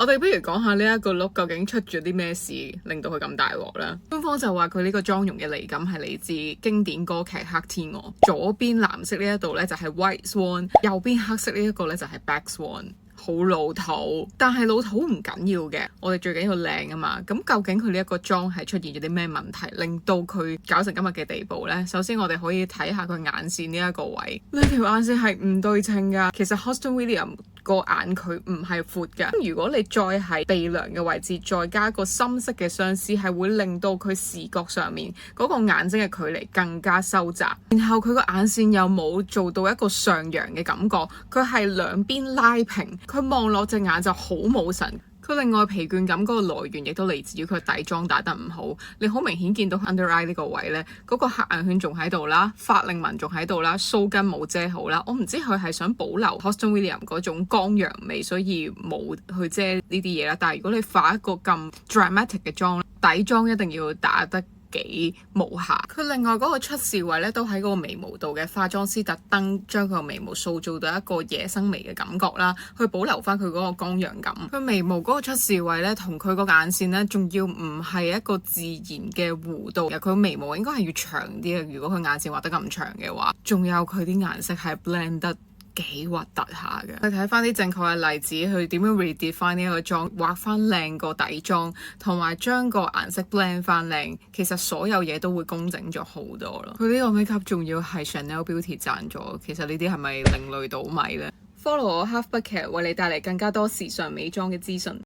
我哋不如講下呢一個 look 究竟出咗啲咩事，令到佢咁大鑊啦。官方就話佢呢個妝容嘅靈感係嚟自經典歌劇《黑天鵝》，左邊藍色呢一度呢就係 White Swan， 右邊黑色呢一個呢就係 Black Swan。好老土，但係老土唔緊要嘅，我哋最緊要靚啊嘛。咁究竟佢呢一個妝係出現咗啲咩問題，令到佢搞成今日嘅地步呢？首先我哋可以睇下佢眼線呢一個位，呢條眼線係唔對稱噶。其實 Hoston Williams 個眼佢唔係闊㗎，如果你再喺鼻梁嘅位置再加一個深色嘅相思，係會令到佢視覺上面嗰個眼睛嘅距離更加收窄。然後佢個眼線又冇做到一個上揚嘅感覺，佢係兩邊拉平，佢望落隻眼就好冇神。佢另外疲倦感嗰個來源亦都嚟自於佢底妝打得唔好，你好明顯見到 under eye 呢個位呢，嗰個黑眼圈仲喺度啦，法令紋仲喺度啦，鬚根冇遮好啦。我唔知佢係想保留 Hoston Williams 嗰種光陽味，所以冇去遮呢啲嘢啦。但係如果你化一個咁 dramatic 嘅妝，底妝一定要打得幾無瑕。佢另外嗰個出事位咧，都喺嗰個眉毛度嘅，化妝師特登將佢個眉毛塑造到一個野生眉嘅感覺啦，去保留翻佢嗰個光陽感。佢眉毛嗰個出事位咧，同佢個眼線咧，仲要唔係一個自然嘅弧度，其實佢眉毛應該係要長啲嘅。如果佢眼線畫得咁長嘅話，仲有佢啲顏色係 blend 得幾核突下嘅。去睇翻啲正確嘅例子，去點樣 redefine 呢一個妝，畫翻靚個底妝，同埋將個顏色 blend 翻靚，其實所有嘢都會工整咗好多咯。佢呢個 makeup 仲要係 Chanel Beauty 贊助，其實呢啲係咪另類倒米呢？ Follow 我 Half Bucket 為你帶嚟更加多時尚美妝嘅資訊。